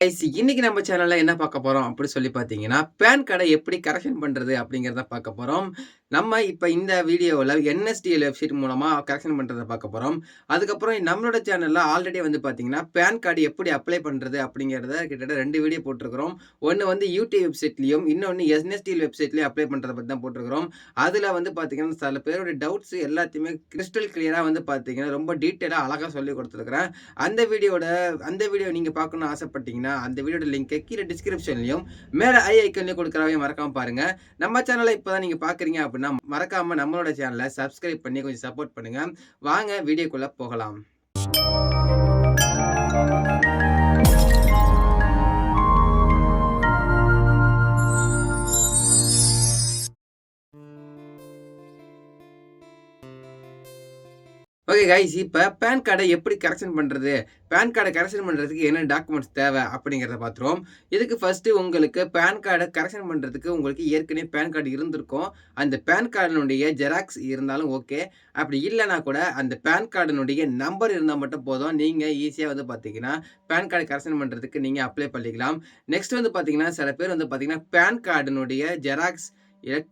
Guys இன்னைக்கு நம்ம சேனல்ல என்ன பார்க்க போறோம் அப்படி சொல்லி பார்த்தீங்கன்னா, பான் கார்ட எப்படி கரெக்ஷன் பண்றது அப்படிங்கிறத பார்க்க போறோம். நம்ம இப்ப இந்த வீடியோவுல NSDL வெப்சைட் மூலமா கரெக்ஷன் பண்றத பார்க்க போறோம். அதுக்கப்புறம் நம்மளோட சேனல்ல ஆல்ரெடி வந்து பார்த்தீங்கன்னா, பான் கார்டு எப்படி அப்ளை பண்றது அப்படிங்கிறத கிட்டத்தட்ட 2 வீடியோ போட்டுருக்கிறோம். ஒண்ணு வந்து யூடியூப் வெப்சைட்லயும், இன்னொன்னு NSDL வெப்சைட்லயும் அப்ளை பண்றத பத்தி தான் போட்டுருக்கிறோம். அதுல வந்து பார்த்தீங்கன்னா, சில பேருடைய டவுட்ஸ் எல்லாத்தையுமே கிறிஸ்டல் கிளியரா வந்து பார்த்தீங்கன்னா, ரொம்ப டீட்டெயிலா அழகா சொல்லிக் குடுத்துருக்கிறேன். அந்த வீடியோட அந்த வீடியோ நீங்க பார்க்கணும்னு ஆசைப்பட்டீங்கன்னா, அந்த வீடியோட லிங்க் கீழ டிஸ்கிரிப்ஷன்லயும், மேல ஐகான்லயும் குடுக்குறவையும் மறக்காம பாருங்க. நம்ம சேனல இப்ப தான் நீங்க பார்க்குறீங்க அப்படின்னா, மறக்காம நம்மளோட சேனல சப்ஸ்கிரைப் பண்ணி கொஞ்சம் சப்போர்ட் பண்ணுங்க. வாங்க வீடியோக்குள்ள போகலாம். Okay guys. இப்ப பான் கார்ட எப்படி கரெக்ஷன் பண்றது? பான் கார்ட கரெக்ஷன் பண்றதுக்கு என்ன டாக்குமெண்ட்ஸ் தேவை? அப்படிங்கிறத பார்த்துருவோம். இதுக்கு ஃபர்ஸ்ட்டு உங்களுக்கு பான் கார்ட கரெக்ஷன் பண்றதுக்கு உங்களுக்கு ஏற்கனவே பான் கார்டு இருந்திருக்கும். அந்த பான் கார்டினுடைய ஜெராக்ஸ் இருந்தாலும் ஓகே. அப்படி இல்லன்னா கூட அந்த பான் கார்டினுடைய நம்பர் இருந்தா மட்டும் போதும். நீங்க ஈஸியா வந்து பார்த்தீங்கன்னா, பான் கார்ட கரெக்ஷன் பண்றதுக்கு நீங்க அப்ளை பண்ணிக்கலாம். நெக்ஸ்ட் வந்து பார்த்தீங்கன்னா, சில பேர் வந்து பார்த்தீங்கன்னா, பான் கார்டினுடைய ஜெராக்ஸ்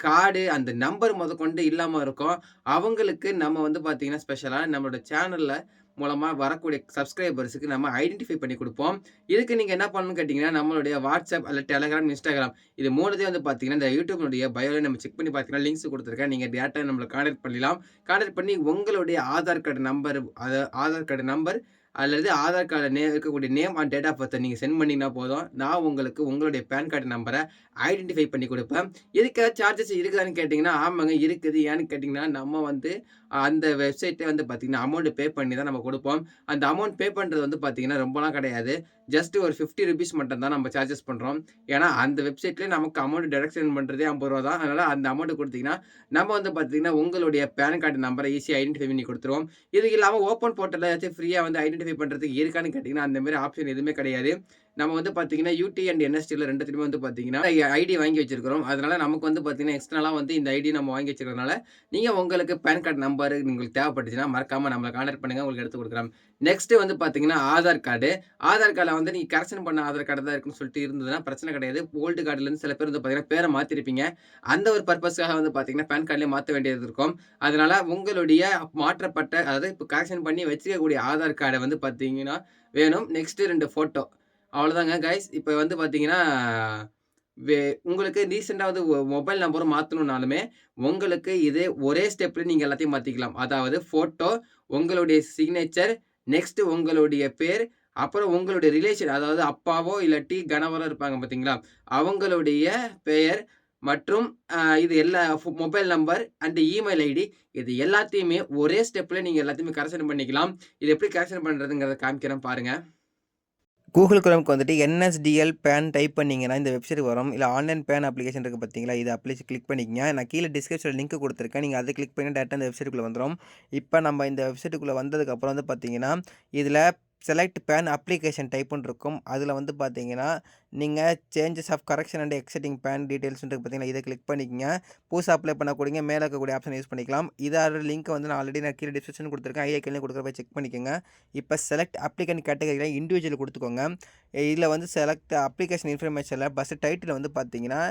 கார்டு அந்த நம்பர் மொதற்கொண்டு இல்லாம இருக்கும். அவங்களுக்கு நம்ம வந்து பார்த்தீங்கன்னா, ஸ்பெஷலா நம்மளோட சேனல்ல மூலமா வரக்கூடிய சப்ஸ்கிரைபர்ஸ்க்கு நம்ம ஐடென்டிஃபை பண்ணி குடுப்போம். இதுக்கு நீங்க என்ன பண்ணணும்னு கேட்டீங்கன்னா, நம்மளுடைய WhatsApp அல்ல Telegram, Instagram இது 3த்தையும் வந்து பார்த்தீங்கன்னா, இந்த YouTubeனுடைய பயோல நம்ம செக் பண்ணி பார்த்தீங்கன்னா, லிங்க்ஸ் குடுத்துருக்கேன். நீங்க டைரக்ட்டா நம்மள கான்டாக்ட் பண்ணலாம். கான்டாக்ட் பண்ணி உங்களுடைய Aadhaar card number Aadhaar card number அல்லது ஆதார் கார்டுல இருக்கக்கூடிய நேம் அண்ட் டேட் ஆஃப் பர்த்த நீங்க சென்ட் பண்ணீங்கன்னா போதும். நான் உங்களுக்கு உங்களுடைய பான் கார்டு நம்பர ஐடென்டிஃபை பண்ணி குடுப்பேன். இதுக்கு சார்ஜஸ் இருக்குதான்னு கேட்டீங்கன்னா, ஆமாங்க இருக்குது. ஏன்னு கேட்டீங்கன்னா, நம்ம வந்து அந்த வெப்சைட்ல வந்து பார்த்தீங்கன்னா, அமௌண்ட் பே பண்ணி தான் நம்ம குடுப்போம். அந்த அமௌண்ட் பே பண்றது வந்து பார்த்தீங்கன்னா, ரொம்பலாம் கிடையாது. ஜஸ்ட் ஒரு ₹50 மட்டும் தான் நம்ம சார்ஜஸ் பண்றோம். ஏன்னா, அந்த வெப்சைட்லயே நமக்கு அமௌண்ட் டிடக்ஷன் பண்றதே ₹50 தான். அதனால அந்த அமௌண்ட் குடுத்தீங்கன்னா, நம்ம வந்து பார்த்தீங்கன்னா, உங்களுடைய பான் கார்டு நம்பர ஈஸியா ஐடென்டிஃபை பண்ணி குடுத்துருவோம். இது இல்லாம ஓப்பன் போர்ட்டல்ல ஏதாச்சும் ஃப்ரீயா வந்து ஐடென்டிஃபை பண்றதுக்கு இருக்கான்னு கேட்டீங்கன்னா, அந்த மாரி ஆப்ஷன் எதுவுமே கிடையாது. நம்ம வந்து பார்த்தீங்கன்னா, யூடி அண்ட் என்எஸ்டில 2த்துலயுமே வந்து பார்த்தீங்கன்னா, ஐடி வாங்கி வச்சிருக்கிறோம். அதனால நமக்கு வந்து பார்த்தீங்கன்னா, எக்ஸ்டர்னலா வந்து இந்த ஐடி நம்ம வாங்கி வச்சிருக்கிறதுனால, நீங்க உங்களுக்கு பான் கார்டு நம்பர் உங்களுக்கு தேவைப்பட்டுச்சுன்னா, மறக்காம நம்மள கான்டாக்ட் பண்ணுங்க. உங்களுக்கு எடுத்து குடுக்குறோம். நெக்ஸ்ட் வந்து பார்த்தீங்கன்னா, ஆதார் கார்டு. ஆதார் கார்ட்ல வந்து நீங்க கரெக்ஷன் பண்ண ஆதார் கார்டு தான் இருக்குன்னு சொல்லிட்டு இருந்ததுன்னா பிரச்சனை கிடையாது. ஓல்டு கார்டுலருந்து சில பேர் வந்து பார்த்தீங்கன்னா, பேர மாத்திருப்பீங்க. அந்த ஒரு பர்ப்பஸ்க்காக வந்து பார்த்தீங்கன்னா, பான் கார்ட்லயே மாத்த வேண்டியது இருக்கும். அதனால உங்களுடைய மாற்றப்பட்ட அதாவது இப்ப கரெக்ஷன் பண்ணி வச்சுக்கக்கூடிய ஆதார் கார்ட வந்து பார்த்தீங்கன்னா வேணும். Next 2 photo. அவ்வளோதாங்க கைஸ். இப்ப வந்து பார்த்தீங்கன்னா, வே உங்களுக்கு ரீசென்ட்டா வந்து மொபைல் நம்பரும் மாத்தணும்னாலுமே, உங்களுக்கு இதே ஒரே ஸ்டெப்ல நீங்க எல்லாத்தையும் மாத்திக்கலாம். அதாவது ஃபோட்டோ, உங்களுடைய சிக்னேச்சர், நெக்ஸ்ட் உங்களுடைய பேர், அப்புறம் உங்களுடைய ரிலேஷன் அதாவது அப்பாவோ இல்லாட்டி கணவரோ இருப்பாங்க பார்த்தீங்களா? அவங்களுடைய பெயர் மற்றும் இது எல்லா mobile number and email ID இது எல்லாத்தையுமே ஒரே ஸ்டெப்ல நீங்க எல்லாத்தையுமே கரெக்ஷன் பண்ணிக்கலாம். இது எப்படி கரெக்ஷன் பண்றதுங்கிறத காமிக்கிறேன் பாருங்க. கூகுள் குரோம்க்கு வந்துட்டு NSDL பேன் டைப் பண்ணீங்கன்னா, இந்த வெப்சைட் வரும். இல்ல ஆன்லைன் பேன் அப்ளிகேஷன் இருக்கு பார்த்தீங்களா? இத கிளிக் பண்ணிக்கங்க. நான் கீழ டிஸ்கிரிப்ஷன்ல லிங்க் குடுத்துருக்கேன். நீங்க அத கிளிக் பண்ணி டைரக்ட்டா இந்த வெப்சைட்க்குள்ள வந்துரும். இப்ப நம்ம இந்த வெப்சைட்க்குள்ள வந்ததுக்கப்புறம் வந்து பார்த்தீங்கன்னா, இதுல செலக்ட் பேன் அப்ளிகேஷன் டைப்ன்னு இருக்கும். அதுல வந்து பார்த்தீங்கன்னா, நீங்க changes of correction and existing PAN டீட்டெயில்ஸ்ன்னு இருக்கு பார்த்தீங்களா? இத கிளிக் பண்ணிக்கங்க. புதுசா அப்ளை பண்ணக்கூடியவங்க மேல இருக்கக்கூடிய ஆப்ஷன் யூஸ் பண்ணிக்கலாம். இதோட லிங்க் வந்து நான் ஆல்ரெடி கீழ டிஸ்கிரிப்ஷன் குடுத்துருக்கேன். ஐகான்லயும் குடுக்குறேன். போய் செக் பண்ணிக்கங்க. இப்ப செலக்ட் அப்ளிகன்ட் கேட்டகரில இண்டிவிஜுவல் குடுத்துக்கோங்க. இதில வந்து செலக்ட் அப்ளிகேஷன் இன்ஃபர்மேஷன்ல ஃபர்ஸ்ட் டைட்டில் வந்து பார்த்தீங்கன்னா,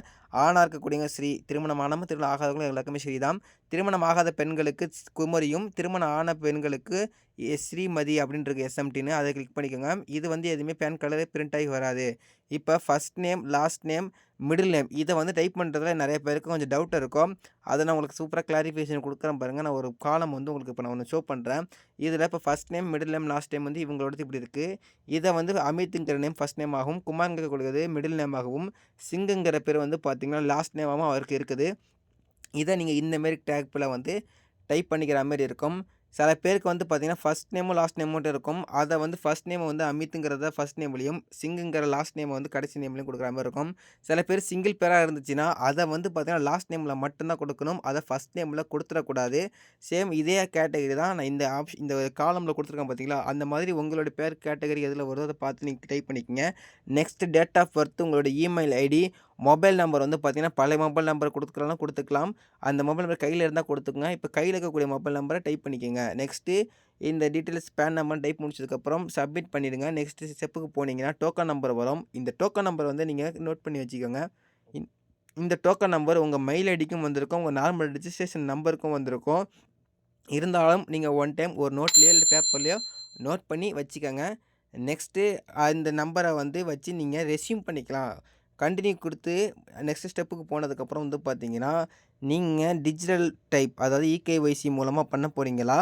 ஆணா இருக்கக்கூடியவங்க ஸ்ரீ, திருமணம் ஆனாம திருமணம் ஆகாதவங்க எல்லாருக்குமே ஸ்ரீ தான். திருமணம் ஆகாத பெண்களுக்கு குமரியும், திருமணம் ஆன பெண்களுக்கு ஸ்ரீமதி அப்படின்னு இருக்கு SMTன்னு அதை கிளிக் பண்ணிக்கோங்க. இது வந்து எதுவுமே பேன் கார்டுல பிரிண்ட் ஆகி வராது. இப்போ first name, last name, middle name இதை வந்து டைப் பண்ணுறதுல நிறைய பேருக்கு கொஞ்சம் டவுட் இருக்கும். அதை நான் உங்களுக்கு சூப்பராக கிளாரிஃபிகேஷன் கொடுக்குறேன் பாருங்கள். நான் ஒரு காலம் வந்து உங்களுக்கு இப்போ நான் ஒன்று ஷோ பண்ணுறேன். இதில் இப்போ first name, middle name, last name வந்து இவங்களோடது இப்படி இருக்குது. இதை வந்து அமித்ங்கிற நேம் ஃபர்ஸ்ட் நேம் ஆகும், குமார்ங்கிறது மிடில் நேம் ஆகவும், சிங்குங்கிற பேர் வந்து பார்த்தீங்கன்னா லாஸ்ட் நேமாகவும் அவருக்கு இருக்குது. இதை நீங்கள் இந்தமாரி டேப்பில் வந்து டைப் பண்ணிக்கிற மாதிரி இருக்கும். சில பேருக்கு வந்து பார்த்தீங்கன்னா, ஃபர்ஸ்ட் நேமும், லாஸ்ட் நேம் மட்டும் இருக்கும். அதை வந்து ஃபர்ஸ்ட் நேமை வந்து அமித்துங்கிறத ஃபர்ஸ்ட் நேம்லேயும், சிங்குங்கிற லாஸ்ட் நேமை வந்து கடைசி நேம்லேயும் கொடுக்குற மாதிரி இருக்கும். சில பேர் சிங்கிள் பேராக இருந்துச்சுன்னா, அதை வந்து பார்த்தீங்கன்னா, லாஸ்ட் நேமில் மட்டும்தான் கொடுக்கணும். அதை ஃபர்ஸ்ட் நேமில் கொடுத்துடக்கூடாது. சேம் இதே கேட்டகரி தான் நான் இந்த காலமில் கொடுத்துருக்கேன் பார்த்தீங்களா, அந்த மாதிரி உங்களுடைய பேர் கேட்டகரி எதில் வருதோ அதை பார்த்து நீங்கள் டைப் பண்ணிக்கங்க. நெக்ஸ்ட் டேட் ஆஃப் பர்த், உங்களோட இமெயில் ஐடி, மொபைல் நம்பர் வந்து பார்த்தீங்கன்னா, பழைய மொபைல் நம்பர் கொடுத்துக்கலாம். அந்த மொபைல் நம்பர் கையில் இருந்தால் கொடுத்துக்குங்க. இப்போ கையில் இருக்கக்கூடிய மொபைல் நம்பரை டைப் பண்ணிக்கோங்க. நெக்ஸ்ட்டு இந்த டீட்டெயில்ஸ் பேன் நம்பர் டைப் முடிச்சதுக்கப்புறம் சப்மிட் பண்ணிடுங்க. நெக்ஸ்ட் ஸ்டெப்புக்கு போனீங்கன்னா டோக்கன் நம்பர் வரும். இந்த டோக்கன் நம்பர் வந்து நீங்க நோட் பண்ணி வச்சுக்கோங்க. இந் இந்த டோக்கன் நம்பர் உங்க மெயில் ஐடிக்கும் வந்திருக்கும். உங்க நார்மல் ரிஜிஸ்ட்ரேஷன் நம்பருக்கும் வந்திருக்கும். இருந்தாலும் நீங்க ஒன் டைம் ஒரு நோட்லயோ இல்ல பேப்பர்லயோ நோட் பண்ணி வச்சுக்கங்க. நெக்ஸ்ட்டு அந்த நம்பர வந்து வச்சு நீங்க ரெஸ்யூம் பண்ணிக்கலாம். கன்டின்யூ குடுத்து நெக்ஸ்ட் ஸ்டெப்புக்கு போனதுக்கப்புறம் வந்து பார்த்தீங்கன்னா, நீங்க டிஜிட்டல் டைப் அதாவது இகேஒய்சி மூலமா பண்ண போறீங்களா?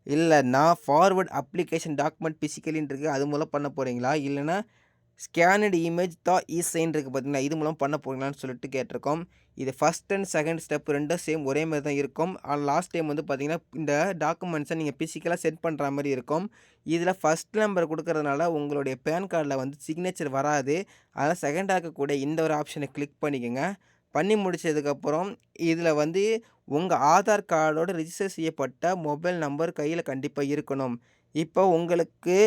இல்லன்னா ஃபார்வர்ட் அப்ளிகேஷன் டாக்குமெண்ட் பிசிக்கலின்னு இருக்கு. அது மூலம் பண்ண போறீங்களா? இல்லன்னா ஸ்கேனட் இமேஜ் இ-சைன் இருக்கு பார்த்தீங்களா? இது மூலம் பண்ண போறீங்களான்னு சொல்லிட்டு கேட்டிருக்கோம். இது ஃபர்ஸ்ட் அண்ட் செகண்ட் ஸ்டெப் 2ம் சேம் ஒரே மாரி தான் இருக்கும். லாஸ்ட் டைம் வந்து பார்த்தீங்கன்னா, இந்த டாக்குமெண்ட்ஸை நீங்க பிசிக்கலா சென்ட் பண்ற மாரி இருக்கும். இதில ஃபர்ஸ்ட் நம்பர் குடுக்கறதுனால உங்களுடைய பேன் கார்ட்ல வந்து சிக்னேச்சர் வராது. அதனால செகண்டா இருக்கக்கூடிய இந்த ஒரு ஆப்ஷன கிளிக் பண்ணிக்கங்க. பண்ணி முடிச்சதுக்கப்புறம் இதில வந்து உங்க ஆதார் கார்டோட ரிஜிஸ்டர் செய்யப்பட்ட மொபைல் நம்பர் கையில கண்டிப்பா இருக்கணும். இப்போ உங்களுக்கு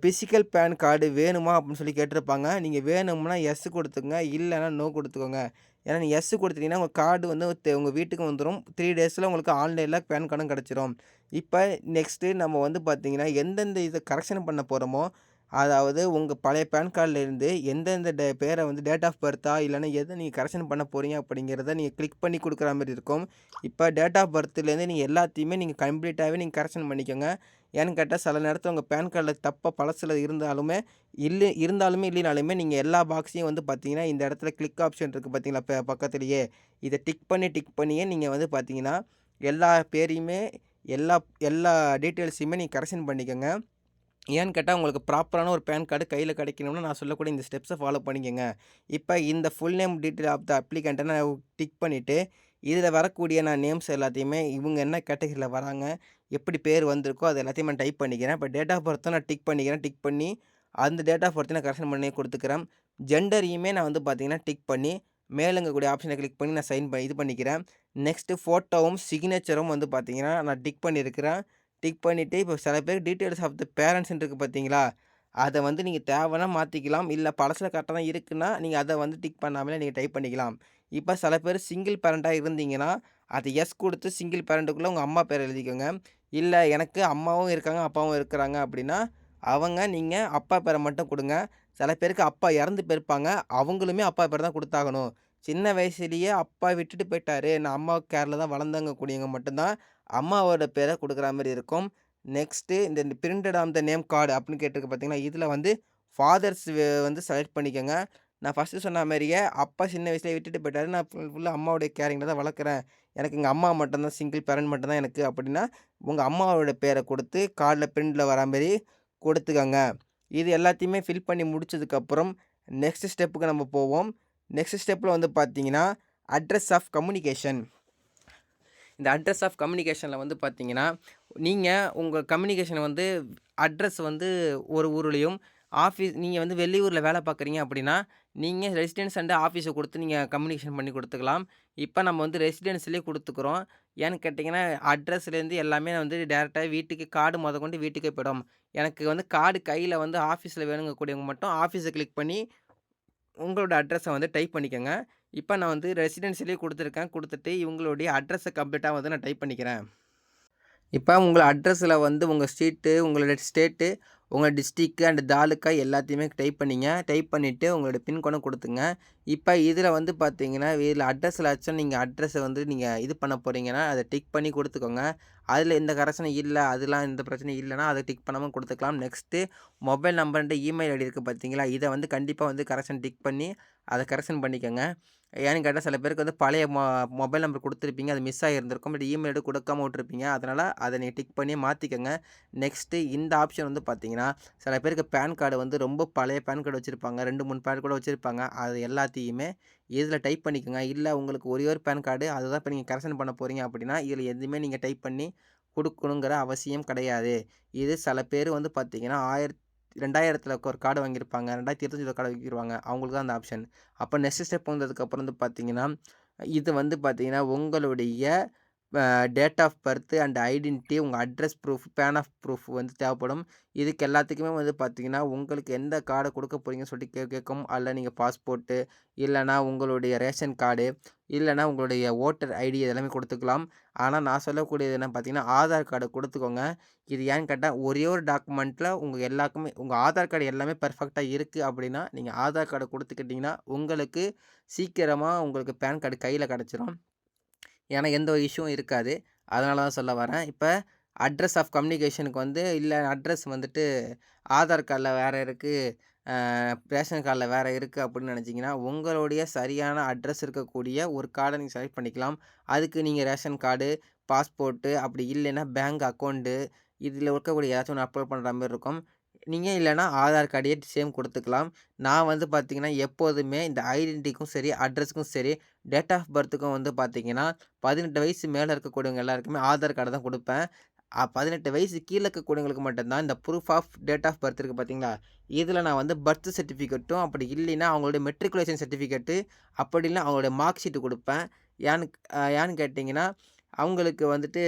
பிசிக்கல் பேன் கார்டு வேணுமா? அப்படின்னு சொல்லி கேட்டிருப்பாங்க. நீங்க வேணும்னா எஸ் குடுத்துக்கங்க. இல்லன்னா நோ குடுத்துக்கோங்க. ஏன்னா நீங்க எஸ் குடுத்துட்டீங்கன்னா, உங்க கார்டு வந்து உங்க வீட்டுக்கு வந்துரும். 3 டேஸ்ல உங்களுக்கு ஆன்லைன்ல பேன் கார்டும் கிடைச்சிரும். இப்ப நெக்ஸ்ட்டு நம்ம வந்து பார்த்தீங்கன்னா, எந்தெந்த இத கரெக்ஷன் பண்ண போறோமோ, அதாவது உங்க பழைய பேன் கார்ட்லேருந்து எந்தெந்த பேர வந்து டேட் ஆஃப் பர்த்தா இல்லன்னா எத நீங்க கரெக்ஷன் பண்ண போறீங்க அப்படிங்கிறத நீங்க கிளிக் பண்ணி குடுக்குற மாரி இருக்கும். இப்ப டேட் ஆஃப் பர்த்லேருந்து நீங்க எல்லாத்தையுமே நீங்க கம்ப்ளீட்டாவே நீங்க கரெக்ஷன் பண்ணிக்கோங்க. ஏன்னு கேட்டா, சில நேரத்தில உங்க பேன் கார்ட்ல தப்பா பழசுல இருந்தாலுமே, இல்லைனாலுமே நீங்க எல்லா பாக்ஸையும் வந்து பார்த்தீங்கன்னா, இந்த இடத்துல கிளிக் ஆப்ஷன் இருக்கு பார்த்தீங்களா? பக்கத்திலேயே. இத டிக் பண்ணியே நீங்க வந்து பார்த்தீங்கன்னா, எல்லா பேரையுமே எல்லா எல்லா டீட்டெயில்ஸையுமே நீங்க கரெக்ஷன் பண்ணிக்கங்க. ஏன்னு கேட்டா, உங்களுக்கு ப்ராப்பரான ஒரு பேன் கார்டு கையில கிடைக்கணும்னா, நான் சொல்லக்கூடிய இந்த ஸ்டெப்ஸ ஃபாலோ பண்ணிக்கங்க. இப்ப இந்த full name detail of the அப்ளிகன்ட்ட நான் டிக் பண்ணிட்டு, இதில வரக்கூடிய நான் நேம்ஸ் எல்லாத்தையுமே இவங்க என்ன கேட்டகரியில வராங்க, எப்படி பேர் வந்திருக்கோ அது எல்லாத்தையும் நான் டைப் பண்ணிக்கிறேன். இப்ப டேட் ஆஃப் பர்த்தும் நான் டிக் பண்ணிக்கிறேன். டிக் பண்ணி அந்த டேட் ஆஃப் பர்த்தையும் நான் கரெக்ஷன் பண்ணி குடுத்துக்கிறேன். ஜெண்டரையுமே நான் வந்து பார்த்தீங்கன்னா, டிக் பண்ணி மேலங்கக்கூடிய ஆப்ஷன கிளிக் பண்ணி நான் இது பண்ணிக்கிறேன். நெக்ஸ்ட்டு ஃபோட்டோவும், சிக்னேச்சரும் வந்து பார்த்தீங்கன்னா, நான் டிக் பண்ணியிருக்கிறேன். டிக் பண்ணிட்டு, இப்போ சில பேர் டீட்டெயில்ஸ் ஆஃப் த பேரண்ட்ஸ்ன்னு இருக்கு பார்த்தீங்களா? அத வந்து நீங்க தேவைன்னா மாத்திக்கலாம். இல்ல பழசுல கரெக்ட்டா தான் இருக்குன்னா, நீங்க அத வந்து டிக் பண்ணாமலே நீங்க டைப் பண்ணிக்கலாம். இப்ப சில பேர் சிங்கிள் பேரண்ட்டா இருந்தீங்கன்னா, அது எஸ் குடுத்து சிங்கிள் பேரண்ட்டுக்குள்ள உங்க அம்மா பேர எழுதிக்கோங்க. இல்ல எனக்கு அம்மாவும் இருக்காங்க, அப்பாவும் இருக்கிறாங்க அப்படின்னா, நீங்க அப்பா பேர மட்டும் குடுங்க. சில பேருக்கு அப்பா இறந்து போயிருப்பாங்க. அவங்களுமே அப்பா பேர் தான் குடுத்தாகணும். சின்ன வயசுலயே அப்பா விட்டுட்டு போயிட்டாரு. நான் அம்மா கேர்ல தான் வளர்ந்தேங்க கூடியவங்க மட்டும் தான் அம்மாவோட பேர குடுக்குற மாரி இருக்கும். நெக்ஸ்ட்டு இந்த printed on the name card அப்படின்னு கேட்டிருக்கு பார்த்தீங்களா? இதில வந்து ஃபாதர்ஸ் வந்து செலக்ட் பண்ணிக்கங்க. நான் ஃபர்ஸ்ட்டு சொன்ன மாரியே அப்பா சின்ன வயசுலயே விட்டுட்டு போயிட்டாரு. நான் ஃபுல்லா அம்மாவுடைய கேரிங்ல தான் வளர்க்குறேன். எனக்கு எங்க அம்மா மட்டும் தான் சிங்கிள் பேரண்ட் மட்டும் தான் எனக்கு அப்படின்னா, உங்க அம்மாவோட பேர குடுத்து கார்ட்ல பிரிண்ட்ல வரா மாரி குடுத்துக்கங்க. இது எல்லாத்தையுமே ஃபில் பண்ணி முடிச்சதுக்கப்புறம், நெக்ஸ்ட் ஸ்டெப்புக்கு நம்ம போவோம். நெக்ஸ்ட் ஸ்டெப்ல வந்து பார்த்தீங்கன்னா, அட்ரஸ் ஆஃப் கம்யூனிகேஷன். இந்த அட்ரஸ் ஆஃப் கம்யூனிகேஷன்ல வந்து பார்த்தீங்கன்னா, நீங்க உங்க கம்யூனிகேஷன் வந்து அட்ரஸ் வந்து ஒரு ஊர்லயும், நீங்க வந்து வெளியூர்ல வேலை பார்க்குறீங்க அப்படின்னா, நீங்க ரெசிடென்ஸ் அண்ட் ஆஃபீஸ குடுத்து நீங்க கம்யூனிகேஷன் பண்ணி குடுத்துக்கலாம். இப்ப நம்ம வந்து ரெசிடென்ஸ்லயே குடுத்துக்கிறோம். ஏன்னு கேட்டீங்கன்னா, அட்ரஸ்லேருந்து எல்லாமே வந்து டைரக்ட்டா வீட்டுக்கு கார்டு மொதற்கொண்டு வீட்டுக்கே போயிடும். எனக்கு வந்து கார்டு கையில வந்து ஆஃபீஸ்ல வேணுங்கக்கூடியவங்க மட்டும் ஆஃபீஸ கிளிக் பண்ணி உங்களோட அட்ரஸ வந்து டைப் பண்ணிக்கங்க. இப்ப நான் வந்து ரெசிடென்சியலயே குடுத்துருக்கேன். குடுத்துட்டு இவங்களுடைய அட்ரஸ கம்ப்ளீட்டா வந்து நான் டைப் பண்ணிக்கிறேன். இப்ப உங்க அட்ரஸ்ல வந்து உங்க ஸ்ட்ரீட்டு, உங்களோட ஸ்டேட்டு, உங்க டிஸ்ட்ரிக்ட் அண்ட் தாலுக்கா எல்லாத்தையுமே டைப் பண்ணீங்க. டைப் பண்ணிட்டு உங்களோட பின் கோடும் குடுத்துங்க. இப்ப இதுல வந்து பார்த்தீங்கன்னா, இதுல அட்ரஸ்லாச்சும் நீங்க அட்ரஸ வந்து நீங்க இது பண்ண போறீங்கன்னா, அத டிக் பண்ணி குடுத்துக்கோங்க. அதுல எந்த கரெக்ஷனும் இல்ல, அதெல்லாம் எந்த பிரச்சனையும் இல்லன்னா, அத டிக் பண்ணாம குடுத்துக்கலாம். நெக்ஸ்ட்டு மொபைல் நம்பர்ன்ட்டு இமெயில் ஐடி இருக்கு பார்த்தீங்களா? இத வந்து கண்டிப்பா வந்து கரெக்ஷன் டிக் பண்ணி, அத கரெக்ஷன் பண்ணிக்கங்க. ஏன்னு கேட்டா, சில பேருக்கு வந்து பழைய மொபைல் நம்பர் குடுத்துருப்பீங்க. அது மிஸ் ஆகியிருந்திருக்கும். பட் இமெயில் ஐடி குடுக்காம விட்டுருப்பீங்க. அதனால அத நீங்க டிக் பண்ணி மாத்திக்கங்க. நெக்ஸ்ட்டு இந்த ஆப்ஷன் வந்து பார்த்தீங்கன்னா, சில பேருக்கு பேன் கார்டு வந்து ரொம்ப பழைய பேன் கார்டு வச்சிருப்பாங்க. 2, 3 பேன் கூட வச்சிருப்பாங்க. அது எல்லாத்தையுமே இதில டைப் பண்ணிக்கங்க. இல்ல உங்களுக்கு ஒரே ஒரு பேன் கார்டு அதுதான் இப்ப நீங்க கரெக்ஷன் பண்ண போறீங்க அப்படின்னா, இதில எதுவுமே நீங்க டைப் பண்ணி குடுக்கணுங்கிற அவசியம் கிடையாது. இது சில பேர் வந்து பார்த்தீங்கன்னா, 2000ல ஒரு கார்டு வாங்கியிருப்பாங்க. 2025ல ஒரு கார்டு வாங்கிருவாங்க. அவங்களுக்கு தான் அந்த ஆப்ஷன். அப்ப நெக்ஸ்ட் ஸ்டெப் வந்ததுக்கப்புறம் வந்து பார்த்தீங்கன்னா, இது வந்து பார்த்தீங்கன்னா, உங்களுடைய date of birth and identity, உங்கள் address proof, PAN of proof வந்து தேவைப்படும். இதுக்கு எல்லாத்துக்குமே வந்து பார்த்தீங்கன்னா, உங்களுக்கு எந்த கார்டை கொடுக்க போறீங்கன்னு சொல்லிட்டு கேட்கும். அதில நீங்க பாஸ்போர்ட்டு, இல்லன்னா உங்களுடைய ரேஷன் கார்டு, இல்லன்னா உங்களுடைய ஓட்டர் ஐடி இதெல்லாமே கொடுத்துக்கலாம். ஆனா நான் சொல்லக்கூடியது என்ன பார்த்தீங்கன்னா, ஆதார் கார்டு கொடுத்துக்கோங்க. இது ஏன்னு கேட்டா, ஒரே ஒரு டாக்குமெண்ட்ல உங்க எல்லாருக்குமே உங்க ஆதார் கார்டு எல்லாமே பெர்ஃபெக்ட்டா இருக்கு அப்படின்னா, நீங்க ஆதார் கார்ட குடுத்துக்கிட்டீங்கன்னா, உங்களுக்கு சீக்கிரமா உங்களுக்கு பேன் கார்டு கையில கிடைச்சிரும். ஏன்னா எந்த ஒரு இஷ்யூவும் இருக்காது. அதனால தான் சொல்ல வரேன். இப்ப அட்ரஸ் ஆஃப் கம்யூனிகேஷனுக்கு வந்து இல்ல அட்ரஸ் வந்துட்டு ஆதார் கார்ட்ல வேற இருக்கு, ரேஷன் கார்ட்ல வேற இருக்கு அப்படின்னு நினைச்சீங்கன்னா, உங்களுடைய சரியான அட்ரஸ் இருக்கக்கூடிய ஒரு கார்ட நீங்க செலக்ட் பண்ணிக்கலாம். அதுக்கு நீங்க ரேஷன் கார்டு, பாஸ்போர்ட்டு அப்படி இல்லைன்னா பேங்க் அக்கவுண்டு இதில இருக்கக்கூடிய ஏதாச்சும் ஒண்ணு அப்லோட் பண்ற மாரி இருக்கும். நீங்க இல்லன்னா ஆதார் கார்டையே சேம் குடுத்துக்கலாம். நான் வந்து பார்த்தீங்கன்னா, எப்போதுமே இந்த ஐடென்டிட்டிக்கும் சரி, அட்ரஸ்க்கும் சரி, டேட் ஆஃப் பர்த்துக்கும் வந்து பார்த்தீங்கன்னா, 18 வயசு மேல இருக்கக்கூடியவங்க எல்லாருக்குமே ஆதார் கார்டு தான் குடுப்பேன். 18 வயசு கீழ இருக்கக்கூடியவங்களுக்கு மட்டும் தான் இந்த proof of date of birth இருக்கு பார்த்தீங்களா? இதில நான் வந்து பர்த் சர்டிஃபிகேட்டும், அப்படி இல்லைன்னா அவங்களுடைய மெட்ரிகுலேஷன் சர்டிஃபிகேட்டு, அப்படி இல்லனா அவங்களுடைய மார்க் ஷீட் குடுப்பேன். ஏன்னு கேட்டீங்கன்னா, அவங்களுக்கு வந்துட்டு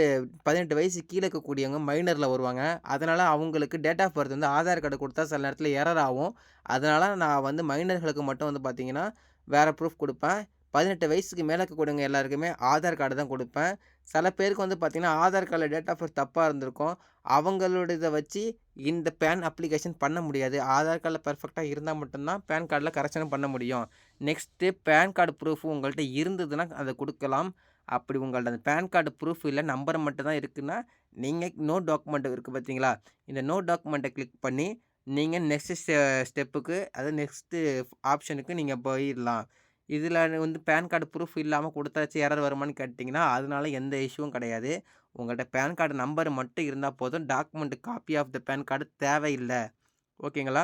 18 வயசு கீழ இருக்கக்கூடியவங்க மைனர்ல வருவாங்க. அதனால அவங்களுக்கு டேட் ஆஃப் பர்த் வந்து ஆதார் கார்டு குடுத்தா சில நேரத்தில எரர் ஆகும். அதனால நான் வந்து மைனர்களுக்கு மட்டும் வந்து பார்த்தீங்கன்னா, வேற ப்ரூஃப் குடுப்பேன். 18 வயசுக்கு மேல இருக்கக்கூடியவங்க எல்லாருக்குமே ஆதார் கார்டு தான் குடுப்பேன். சில பேருக்கு வந்து பார்த்தீங்கன்னா, ஆதார் கார்ட்ல டேட் ஆஃப் பர்த் தப்பா இருந்திருக்கும். அவங்களோடத வச்சு இந்த பேன் அப்ளிகேஷன் பண்ண முடியாது. ஆதார் கார்ட்ல பெர்ஃபெக்ட்டா இருந்தா மட்டும் தான் பேன் கார்ட்ல கரெக்ஷனும் பண்ண முடியும். நெக்ஸ்ட்டு பேன் கார்டு ப்ரூஃப் உங்கள்ட்ட இருந்ததுன்னா அத குடுக்கலாம். அப்படி உங்கள்ட்ட அந்த பேன் கார்டு ப்ரூஃப் இல்ல, நம்பர் மட்டும் தான் இருக்குன்னா, நீங்க நோ டாக்குமெண்ட் இருக்கு பார்த்தீங்களா? இந்த நோ டாக்குமெண்ட்ட கிளிக் பண்ணி, நீங்க நெக்ஸ்ட் ஸ்டெப்புக்கு அதாவது நெக்ஸ்ட்டு ஆப்ஷனுக்கு நீங்க போயிரலாம். இதில வந்து பேன் கார்டு ப்ரூஃப் இல்லாம குடுத்தாச்சு எரர் வருமான்னு கேட்டீங்கன்னா, அதனால எந்த இஷ்யூவும் கிடையாது. உங்கள்ட்ட பேன் கார்டு நம்பர் மட்டும் இருந்தா போதும். Document copy of the PAN card தேவையில்ல. ஓகேங்களா?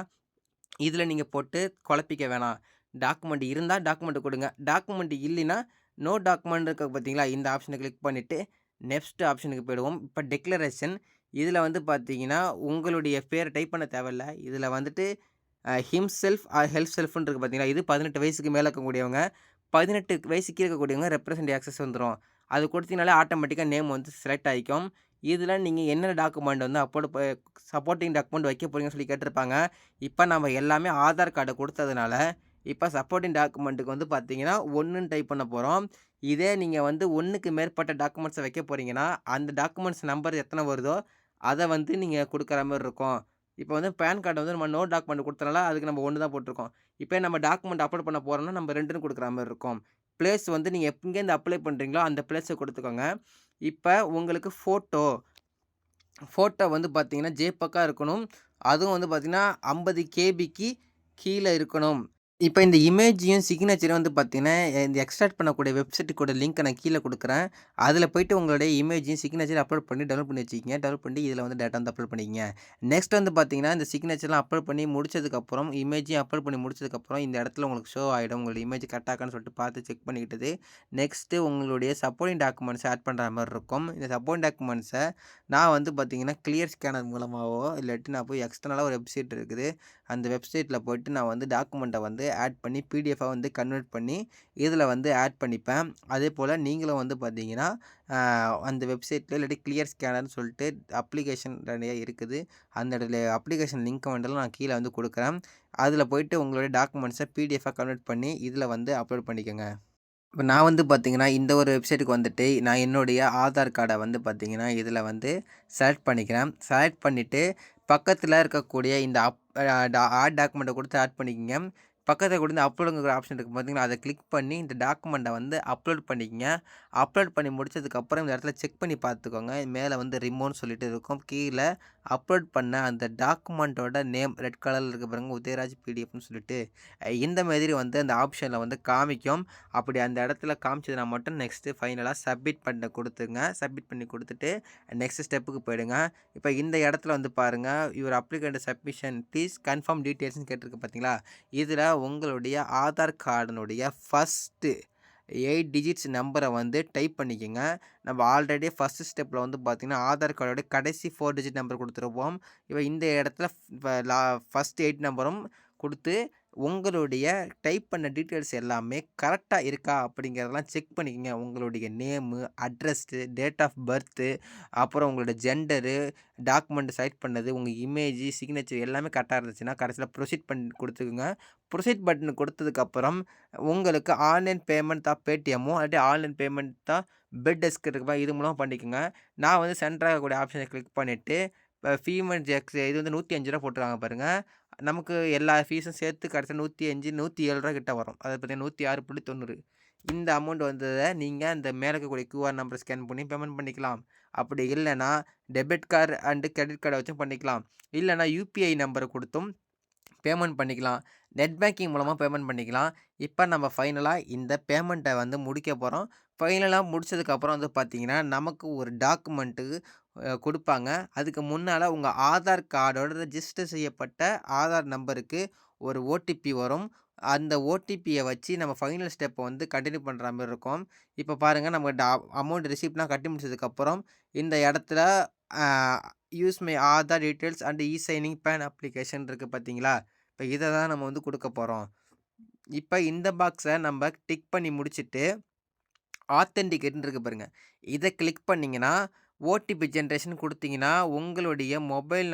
இதில நீங்க போட்டு குழப்பிக்க வேணாம். டாக்குமெண்ட் இருந்தா டாக்குமெண்ட் குடுங்க. டாக்குமெண்ட் இல்லைன்னா, நோ டாக்குமெண்ட் இருக்கு பார்த்தீங்களா? இந்த ஆப்ஷன கிளிக் பண்ணிட்டு, நெக்ஸ்ட் ஆப்ஷனுக்கு போயிடுவோம். இப்ப டிக்ளரேஷன் இதில வந்து பார்த்தீங்கன்னா, உங்களுடைய பேர டைப் பண்ண தேவையில்ல. இதில வந்துட்டு ஹிம்செல்ஃப் ஆர் ஹெல்ப்செல்ஃப்ன்னு இருக்கு பார்த்தீங்களா? இது 18 வயசுக்கு மேல இருக்கக்கூடியவங்க. 18 வயசுக்கு கீழ இருக்கக்கூடியவங்க ரெப்ரசன்ட் ஆக்சஸ் வந்துரும். அது குடுத்தீங்கனாலே ஆட்டோமேட்டிக்கா நேம் வந்து செலக்ட் ஆயிக்கும். இதில நீங்க என்னென்ன டாக்குமெண்ட் வந்து அப்லோட் சப்போர்ட்டிங் டாக்குமெண்ட் வைக்க போறீங்கன்னு சொல்லி கேட்டிருப்பாங்க. இப்ப நம்ம எல்லாமே ஆதார் கார்ட குடுத்ததுனால, இப்ப சப்போர்ட்டிங் டாக்குமெண்ட்க்கு வந்து பார்த்தீங்கன்னா, 1ன்னு டைப் பண்ண போறோம். இதே நீங்க வந்து 1க்கு மேற்பட்ட டாக்குமெண்ட்ஸ வைக்க போறீங்கன்னா, அந்த டாக்குமெண்ட்ஸ் நம்பர் எத்தன வருதோ, அத வந்து நீங்க குடுக்குற மாரி இருக்கும். இப்ப வந்து பான் கார்டு வந்து நம்ம நோ டாக்குமெண்ட் குடுத்தனால, அதுக்கு நம்ம 1 தான் போட்டுருக்கோம். இப்ப நம்ம டாக்குமெண்ட் அப்லோட் பண்ண போறோம்னா, நம்ம 2ன்னு குடுக்குற மாரி இருக்கும். பிளேஸ் வந்து நீங்க எங்கேருந்து அப்ளை பண்றீங்களோ, அந்த பிளேஸ குடுத்துக்கோங்க. இப்ப உங்களுக்கு ஃபோட்டோ வந்து பார்த்தீங்கன்னா, ஜேபெக்கா இருக்கணும். அதுவும் வந்து பார்த்தீங்கன்னா, 50 கேபிக்கு கீழ இருக்கணும். இப்ப இந்த இமேஜையும், சிக்னேச்சரையும் வந்து பார்த்தீங்கன்னா, இந்த எக்ஸ்ட்ராக்ட் பண்ணக்கூடிய வெப்சைட்டுக்கோட லிங்க்க நான் கீழ குடுக்குறேன். அதில போயிட்டு உங்களுடைய இமேஜையும், சிக்னேச்சரையும் அப்லோட் பண்ணி டவுன்லோட் பண்ணி வச்சுக்கங்க. டவுன்லோட் பண்ணி இதில வந்து டேட்டா வந்து அப்லோட் பண்ணிக்கங்க. நெக்ஸ்ட் வந்து பார்த்தீங்கன்னா, இந்த சிக்னேச்சர்லாம் அப்லோட் பண்ணி முடிச்சதுக்கப்புறம், இமேஜையும் அப்லோட் பண்ணி முடிச்சதுக்கப்புறம், இந்த இடத்துல உங்களுக்கு ஷோ ஆயிடும். உங்களுடைய இமேஜ் கரெக்ட்டா இருக்கான்னு சொல்லிட்டு பார்த்து செக் பண்ணிக்கிட்டது. நெக்ஸ்ட்டு உங்களுடைய சப்போர்ட்டிங் டாக்குமெண்ட்ஸ ஆட் பண்ற மாரி இருக்கும். இந்த சப்போர்ட்டிங் டாக்குமெண்ட்ஸ நான் வந்து பார்த்தீங்கன்னா, கிளியர் ஸ்கேனர் மூலமாவோ, இல்லாட்டி நான் போய் எக்ஸ்டர்னலா ஒரு வெப்சைட் இருக்குது. அந்த வெப்சைட்ல போயிட்டு நான் வந்து டாக்குமெண்ட்ட வந்து ஆட் பண்ணி பிடிஎஃபா வந்து கன்வெர்ட் பண்ணி, இதில வந்து ஆட் பண்ணிப்பேன். அதேபோல நீங்களும் வந்து பார்த்தீங்கன்னா, அந்த வெப்சைட்ல இல்லாட்டி கிளியர் ஸ்கேனர்ன்னு சொல்லிட்டு அப்ளிகேஷன் நெறைய இருக்குது. அந்த இடத்துல அப்ளிகேஷன் லிங்க்க வந்து நான் கீழ வந்து குடுக்குறேன். அதில போயிட்டு உங்களுடைய டாக்குமெண்ட்ஸ பிடிஎஃபா கன்வெர்ட் பண்ணி, இதில வந்து அப்லோட் பண்ணிக்கங்க. இப்ப நான் வந்து பார்த்தீங்கன்னா, இந்த ஒரு வெப்சைட்டுக்கு வந்துட்டு, நான் என்னுடைய ஆதார் கார்ட வந்து பார்த்தீங்கன்னா, இதில வந்து செலக்ட் பண்ணிக்கிறேன். செலக்ட் பண்ணிட்டு, பக்கத்தில இருக்கக்கூடிய இந்த அப் அ டா ஆட் டாக்குமெண்ட்ட குடுத்து ஆட் பண்ணிக்கங்க. பக்கத்தில கூட இந்த அப்லோடுங்கிற ஆப்ஷன் இருக்கு பார்த்தீங்களா, அத கிளிக் பண்ணி இந்த டாக்குமெண்ட்ட வந்து அப்லோட் பண்ணிக்கங்க. அப்லோட் பண்ணி முடிச்சதுக்கப்புறம் இந்த இடத்துல செக் பண்ணி பார்த்துக்கோங்க. மேல வந்து ரிமூவ்ன்னு சொல்லிட்டு இருக்கும். கீழ அப்லோட் பண்ண அந்த டாக்குமெண்ட்டோட நேம் ரெட் கலர்ல இருக்கு பாருங்க, உதயராஜ் பிடிஎஃப்னு சொல்லிட்டு, இந்த மாதிரி வந்து அந்த ஆப்ஷன்ல வந்து காமிக்கும். அப்படி அந்த இடத்துல காமிச்சதுனா மட்டும் நெக்ஸ்ட்டு ஃபைனலா சப்மிட் பண்ண குடுத்துங்க. சப்மிட் பண்ணி குடுத்துட்டு, நெக்ஸ்ட் ஸ்டெப்புக்கு போயிடுங்க. இப்ப இந்த இடத்துல வந்து பாருங்க, your applicant submission please confirm டீட்டெயில்ஸ்ன்னு கேட்டிருக்கு பார்த்தீங்களா? இதில உங்களுடைய ஆதார் கார்டினுடைய ஃபர்ஸ்ட்டு 8 டிஜிட்ஸ் நம்பர வந்து டைப் பண்ணிக்கங்க. நம்ம ஆல்ரெடி ஃபர்ஸ்ட் ஸ்டெப்ல வந்து பார்த்தீங்கன்னா, ஆதார் கார்டோட கடைசி 4 டிஜிட் நம்பர் குடுத்துருப்போம். இப்ப இந்த இடத்துல ஃபர்ஸ்ட் 8 நம்பரும் குடுத்து, உங்களுடைய டைப் பண்ண டீட்டெயில்ஸ் எல்லாமே கரெக்ட்டா இருக்கா அப்படிங்கிறதெல்லாம் செக் பண்ணிக்கங்க. உங்களுடைய name, address, date of birth, அப்புறம் உங்களோட ஜெண்டரு, டாக்குமெண்ட் செலக்ட் பண்ணது, உங்க இமேஜு, சிக்னேச்சர் எல்லாமே கரெக்ட்டா இருந்துச்சுன்னா, கடைசியில ப்ரொசீட் குடுத்துக்குங்க. ப்ரொசீட் பட்டன் குடுத்ததுக்கப்புறம், உங்களுக்கு ஆன்லைன் பேமெண்ட் தான் பேடிஎம்மோ, இல்லாட்டி ஆன்லைன் பேமெண்ட் தான் பில்டெஸ்க் இருக்குப்பா, இது மூலமா பண்ணிக்கங்க. நான் வந்து சென்டர் ஆகக்கூடிய ஆப்ஷன கிளிக் பண்ணிட்டு, இப்ப ஃபீமெண்ட் ஜெக்ஸ் இது வந்து ரூ. 105 போட்டுருக்காங்க பாருங்க. நமக்கு எல்லா ஃபீஸும் சேர்த்து கடைசியா 105, ரூ. 107 கிட்ட வரும். அதாவது பார்த்தீங்கன்னா 106.90. இந்த அமௌண்ட் வந்தத நீங்க அந்த மேல இருக்கக்கூடிய கியூஆர் நம்பர ஸ்கேன் பண்ணி பேமெண்ட் பண்ணிக்கலாம். அப்படி இல்லன்னா, டெபிட் கார்டு அண்ட் கிரெடிட் கார்ட வச்சும் பண்ணிக்கலாம். இல்லன்னா யுபிஐ நம்பர குடுத்தும் பேமெண்ட் பண்ணிக்கலாம். நெட் பேங்கிங் மூலமா பேமெண்ட் பண்ணிக்கலாம். இப்ப நம்ம ஃபைனலா இந்த பேமெண்ட்ட வந்து முடிக்க போறோம். ஃபைனலா முடிச்சதுக்கப்புறம் வந்து பார்த்தீங்கன்னா, நமக்கு ஒரு டாக்குமெண்ட்டு குடுப்பாங்க. அதுக்கு முன்னால உங்க ஆதார் கார்டோட ரெஜிஸ்டர் செய்யப்பட்ட ஆதார் நம்பருக்கு ஒரு ஓடிபி வரும். அந்த ஓடிபிய வச்சு நம்ம ஃபைனல் ஸ்டெப்ப வந்து கன்டின்யூ பண்ற மாரி இருக்கும். இப்ப பாருங்க நம்ம அமௌண்ட் ரிசிப்ட்லாம் கட்டி முடிச்சதுக்கப்புறம், இந்த இடத்துல uh use my Aadhaar details and e signing PAN application இருக்கு பார்த்தீங்களா? இப்ப இத தான் நம்ம வந்து குடுக்க போறோம். இப்ப இந்த பாக்ஸ நம்ப டிக் பண்ணி முடிச்சுட்டு, ஆத்தென்டிகேட்ன்னு இருக்கு பாருங்க. இத கிளிக் பண்ணீங்கன்னா, ஓடிபி ஜெனரேஷன் குடுத்தீங்கன்னா, உங்களுடைய மொபைல்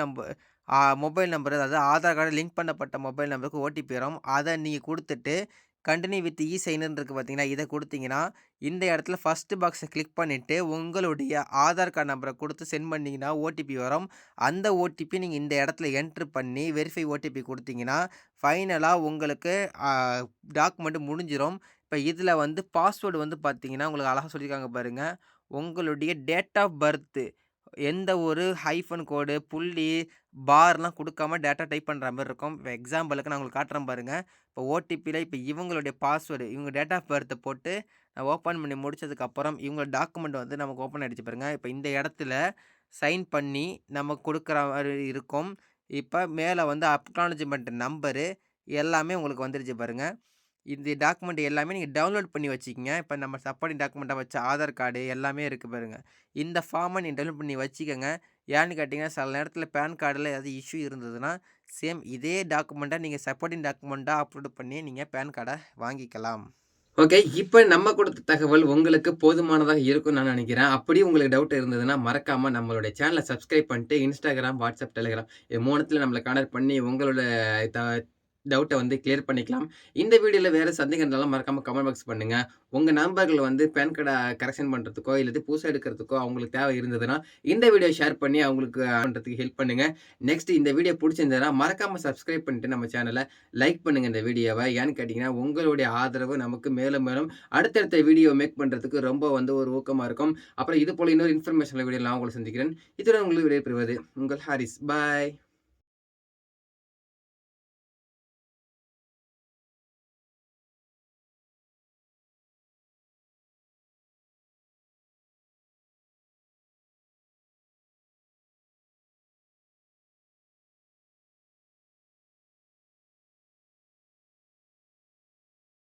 நம்பர் அதாவது ஆதார் கார்டு லிங்க் பண்ணப்பட்ட மொபைல் நம்பருக்கு ஓடிபி வரும். அத நீங்க குடுத்துட்டு, கன்டின்யூ வித் இ-சைனுன்னு இருக்கு பார்த்தீங்களா? இத குடுத்தீங்கன்னா, இந்த இடத்துல ஃபர்ஸ்ட் பாக்ஸ கிளிக் பண்ணிட்டு, உங்களுடைய ஆதார் கார்டு நம்பர குடுத்து சென்ட் பண்ணீங்கன்னா, ஓடிபி வரும். அந்த ஓடிபி நீங்க இந்த இடத்துல என்டர் பண்ணி, வெரிஃபை ஓடிபி குடுத்தீங்கன்னா, ஃபைனலா உங்களுக்கு அ டாக்குமெண்ட் முடிஞ்சிரும். இப்ப இதுல வந்து பாஸ்வேர்ட் வந்து பார்த்தீங்கன்னா, உங்களுக்கு அழகா சொல்லியிருக்காங்க பாருங்க. உங்களுடைய டேட் ஆஃப் பர்த் எந்த ஒரு ஹைஃபன் கோடு, புள்ளி, பார்லாம் குடுக்காம டேட்டா டைப் பண்ற மாரி இருக்கும். இப்ப எக்ஸாம்பிளுக்கு நான் உங்களுக்கு காட்டுறேன் பாருங்க. இப்போ ஓடிபில இப்ப இவங்களுடைய பாஸ்வேர்டு, இவங்க டேட் ஆஃப் பர்த்த போட்டு நான் ஓப்பன் பண்ணி முடிச்சதுக்கப்புறம், இவங்க டாக்குமெண்ட் வந்து நமக்கு ஓப்பன் ஆயிடுச்சு பாருங்க. இப்ப இந்த இடத்துல சைன் பண்ணி நமக்கு குடுக்குற மாரி இருக்கும். இப்ப மேல வந்து அக்னாலஜ்மென்ட் நம்பரு எல்லாமே உங்களுக்கு வந்துருச்சு பாருங்க. இந்த டாக்குமெண்ட் எல்லாமே நீங்க டவுன்லோட் பண்ணி வச்சுக்கங்க. இப்ப நம்ம சப்போர்ட்டிங் டாக்குமெண்ட்டா வச்ச ஆதார் கார்டு எல்லாமே இருக்கு பாருங்க. இந்த ஃபார்ம நீங்க டவுன்லோட் பண்ணி வச்சுக்கங்க. ஏன்னு கேட்டீங்கன்னா, சில நேரத்தில பான் கார்டுல ஏதாவது இஷ்யூ இருந்ததுன்னா, சேம் இதே டாக்குமெண்ட்ட நீங்க சப்போர்ட்டிங் டாக்குமெண்ட்டா அப்லோட் பண்ணி நீங்க பான் கார்ட வாங்கிக்கலாம். ஓகே. இப்ப நம்ம குடுத்த தகவல் உங்களுக்கு போதுமானதாக இருக்கும்னு நான் நெனைக்கிறேன். அப்படி உங்களுக்கு டவுட் இருந்ததுன்னா, மறக்காம நம்மளுடைய சேனல சப்ஸ்கிரைப் பண்ணிட்டு, Instagram, WhatsApp, Telegram இது 3த்துல நம்மள கான்டாக்ட் பண்ணி உங்களோட த டவுட்ட வந்து கிளியர் பண்ணிக்கலாம். இந்த வீடியோல வேற சந்தேகம் இருந்தாலும் மறக்காம கமெண்ட் பாக்ஸ் பண்ணுங்க. உங்க நண்பர்கள் வந்து பான் கார்ட கரெக்ஷன் பண்றதுக்கோ, இல்லது புதுசா எடுக்கிறதுக்கோ அவங்களுக்கு தேவை இருந்ததுன்னா, இந்த வீடியோ ஷேர் பண்ணி அவங்களுக்கு பண்றதுக்கு ஹெல்ப் பண்ணுங்க. நெக்ஸ்ட் இந்த வீடியோ புடிச்சிருந்ததுன்னா, மறக்காம சப்ஸ்கிரைப் பண்ணிட்டு நம்ம சேனல லைக் பண்ணுங்க இந்த வீடியோவ. ஏன்னு கேட்டீங்கன்னா, உங்களுடைய ஆதரவு நமக்கு மேலும் மேலும் அடுத்தடுத்த வீடியோ மேக் பண்றதுக்கு ரொம்ப வந்து ஒரு ஊக்கமா இருக்கும். அப்புறம் இது போல இன்னொரு இன்ஃபர்மேஷனல் வீடியோல நான் உங்கள சந்திக்கிறேன். இத்துடன் உங்களை விடைபெறுவது உங்கள் ஹாரிஸ். பாய்.